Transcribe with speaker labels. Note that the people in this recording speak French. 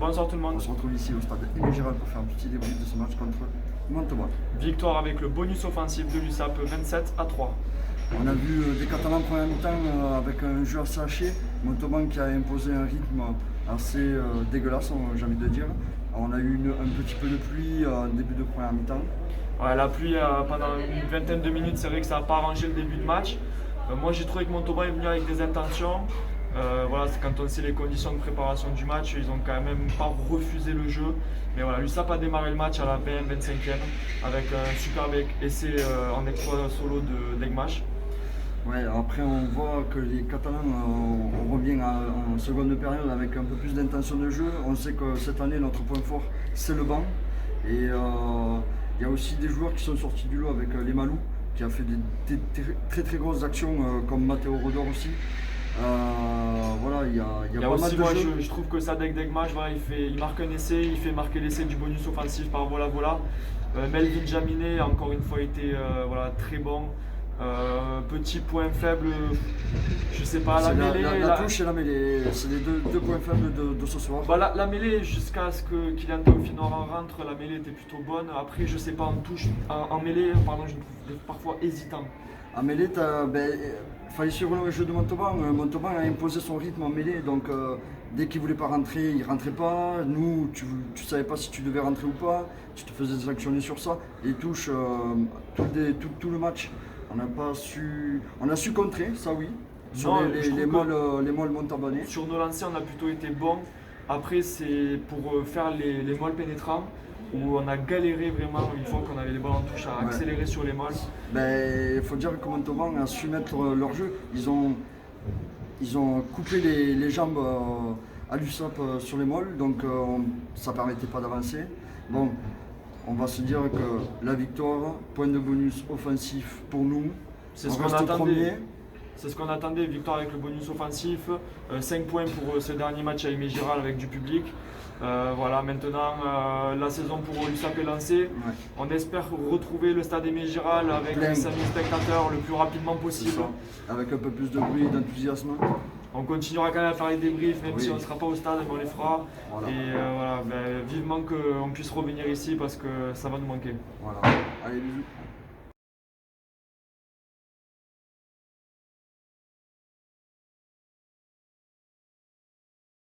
Speaker 1: Bonsoir tout le
Speaker 2: On
Speaker 1: monde.
Speaker 2: se retrouve ici au stade Aimé Giral pour faire un petit débrief de ce match contre Montauban.
Speaker 1: Victoire avec le bonus offensif de l'USAP 27-3.
Speaker 2: On a vu des Catalans en première mi-temps avec un jeu assez haché. Montauban qui a imposé un rythme assez dégueulasse, j'ai envie de dire. On a eu un petit peu de pluie en début de première mi-temps.
Speaker 1: Ouais, la pluie pendant une vingtaine de minutes, c'est vrai que ça n'a pas arrangé le début de match. Moi j'ai trouvé que Montauban est venu avec des intentions. Voilà, c'est quand on sait les conditions de préparation du match, ils ont quand même pas refusé le jeu. Mais voilà, l'USAP a démarré le match à la 25e avec un superbe essai en exploit solo d'Egmash.
Speaker 2: Ouais, après on voit que les Catalans, on revient en seconde période avec un peu plus d'intention de jeu. On sait que cette année notre point fort c'est le banc. Et il y a aussi des joueurs qui sont sortis du lot avec les Malou, qui a fait des très grosses actions comme Matteo Rodor aussi. Voilà, il y a pas
Speaker 1: aussi,
Speaker 2: mal de jeux.
Speaker 1: je trouve que Sadek Degmaj, voilà, il marque un essai, il fait marquer l'essai du bonus offensif par Voilà Voilà. Melvin Jaminet a encore une fois été voilà, très bon. Petit point faible, je sais pas, la
Speaker 2: C'est
Speaker 1: mêlée.
Speaker 2: la touche et la mêlée, c'est les deux points faibles de ce soir.
Speaker 1: Bah, la mêlée, jusqu'à ce que Kylian Théophile en rentre, la mêlée était plutôt bonne. Après, je sais pas, en touche, en mêlée, pardon, je le trouve parfois hésitant.
Speaker 2: En mêlée, fallait suivre le jeu de Montauban. Montauban a imposé son rythme en mêlée, donc dès qu'il voulait pas rentrer, il rentrait pas. Nous, tu savais pas si tu devais rentrer ou pas, tu te faisais sanctionner sur ça. Les touches, tout le match, on a su contrer, ça oui, sur
Speaker 1: Non,
Speaker 2: les molles montabanais.
Speaker 1: Sur nos lancers, on a plutôt été bon. Après, c'est pour faire les molles pénétrants où on a galéré vraiment une fois qu'on avait les balles en touche à accélérer sur les molles.
Speaker 2: Il faut dire que Montauban a su mettre leur jeu. Ils ont coupé les jambes à l'USAP sur les molles, donc ça ne permettait pas d'avancer. Bon, on va se dire que la victoire, point de bonus offensif pour nous.
Speaker 1: C'est ce qu'on attendait. C'est ce qu'on attendait, victoire avec le bonus offensif, 5 points pour ce dernier match à Aimé Giral avec du public. Voilà, maintenant la saison pour l'USAP est lancée.
Speaker 2: Ouais.
Speaker 1: On espère retrouver le stade Aimé Giral avec 5000 spectateurs le plus rapidement possible.
Speaker 2: Avec un peu plus de bruit, d'enthousiasme.
Speaker 1: On continuera quand même à faire les débriefs, même si on ne sera pas au stade, mais on les fera.
Speaker 2: Voilà.
Speaker 1: Et voilà, vivement qu'on puisse revenir ici parce que ça va nous manquer.
Speaker 2: Voilà. Allez, bisous.